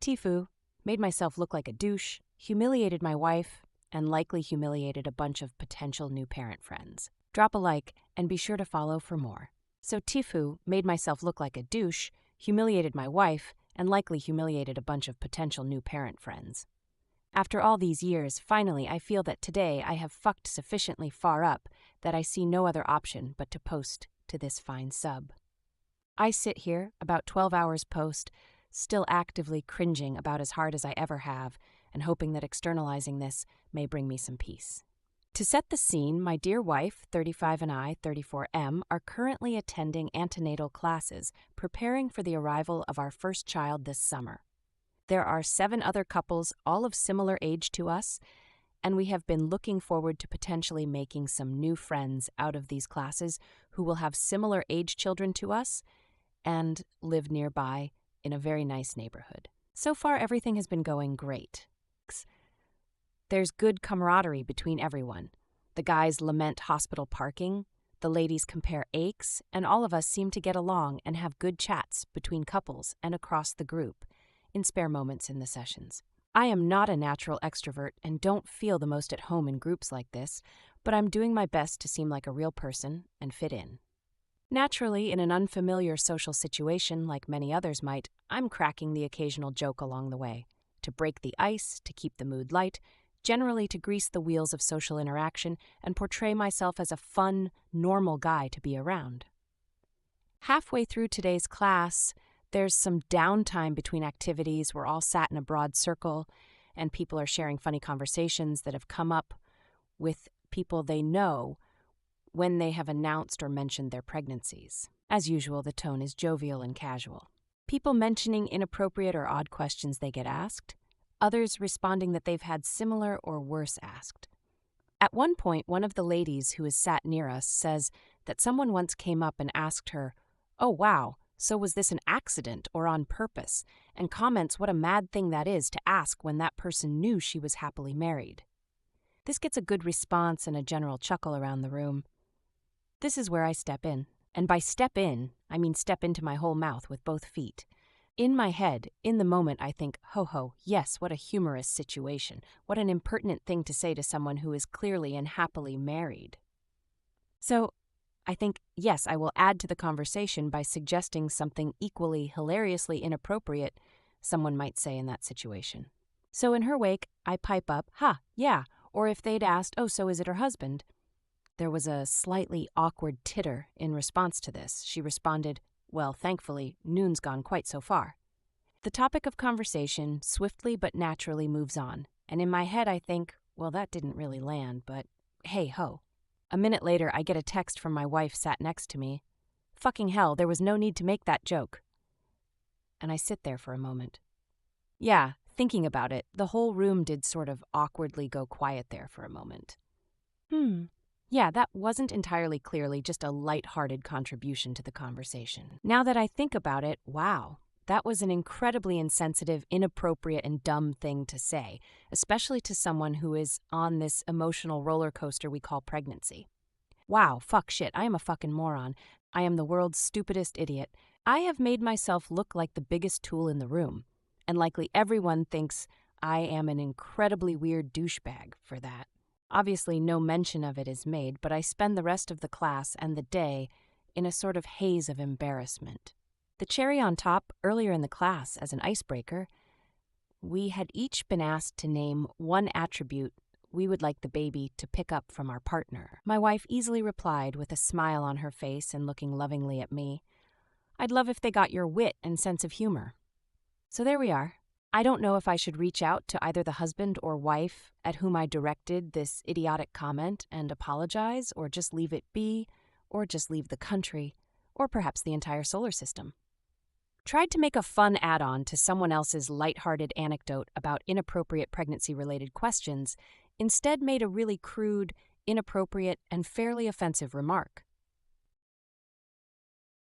TIFU, made myself look like a douche, humiliated my wife, and likely humiliated a bunch of potential new parent friends. Drop a like and be sure to follow for more. So TIFU, made myself look like a douche, humiliated my wife, and likely humiliated a bunch of potential new parent friends. After all these years, finally I feel that today I have fucked sufficiently far up that I see no other option but to post to this fine sub. I sit here, about 12 hours post, still actively cringing about as hard as I ever have, and hoping that externalizing this may bring me some peace. To set the scene, my dear wife, 35, and I, 34M, are currently attending antenatal classes, preparing for the arrival of our first child this summer. There are 7 other couples, all of similar age to us, and we have been looking forward to potentially making some new friends out of these classes who will have similar age children to us and live nearby in a very nice neighborhood. So far, everything has been going great. There's good camaraderie between everyone. The guys lament hospital parking, the ladies compare aches, and all of us seem to get along and have good chats between couples and across the group in spare moments in the sessions. I am not a natural extrovert and don't feel the most at home in groups like this, but I'm doing my best to seem like a real person and fit in. Naturally, in an unfamiliar social situation like many others might, I'm cracking the occasional joke along the way, to break the ice, to keep the mood light, generally to grease the wheels of social interaction and portray myself as a fun, normal guy to be around. Halfway through today's class, there's some downtime between activities. We're all sat in a broad circle, and people are sharing funny conversations that have come up with people they know when they have announced or mentioned their pregnancies. As usual, the tone is jovial and casual. People mentioning inappropriate or odd questions they get asked, others responding that they've had similar or worse asked. At one point, one of the ladies who is sat near us says that someone once came up and asked her, "Oh wow, so was this an accident or on purpose?" and comments what a mad thing that is to ask when that person knew she was happily married. This gets a good response and a general chuckle around the room. This is where I step in. And by step in, I mean step into my whole mouth with both feet. In my head, in the moment, I think, ho ho, yes, what a humorous situation. What an impertinent thing to say to someone who is clearly and happily married. So, I think, yes, I will add to the conversation by suggesting something equally hilariously inappropriate someone might say in that situation. So in her wake, I pipe up, "Ha, yeah," or if they'd asked, "Oh, so is it her husband?" There was a slightly awkward titter in response to this. She responded, "Well, thankfully, noon's gone quite so far." The topic of conversation swiftly but naturally moves on, and in my head I think, well, that didn't really land, but hey ho. A minute later, I get a text from my wife sat next to me. "Fucking hell, there was no need to make that joke." And I sit there for a moment. Yeah, thinking about it, the whole room did sort of awkwardly go quiet there for a moment. Yeah, that wasn't entirely clearly just a light-hearted contribution to the conversation. Now that I think about it, wow, that was an incredibly insensitive, inappropriate, and dumb thing to say, especially to someone who is on this emotional roller coaster we call pregnancy. Wow, fuck shit, I am a fucking moron. I am the world's stupidest idiot. I have made myself look like the biggest tool in the room, and likely everyone thinks I am an incredibly weird douchebag for that. Obviously, no mention of it is made, but I spend the rest of the class and the day in a sort of haze of embarrassment. The cherry on top, earlier in the class as an icebreaker, we had each been asked to name one attribute we would like the baby to pick up from our partner. My wife easily replied with a smile on her face and looking lovingly at me, "I'd love if they got your wit and sense of humor." So there we are. I don't know if I should reach out to either the husband or wife at whom I directed this idiotic comment and apologize, or just leave it be, or just leave the country, or perhaps the entire solar system. Tried to make a fun add-on to someone else's lighthearted anecdote about inappropriate pregnancy-related questions, instead made a really crude, inappropriate, and fairly offensive remark.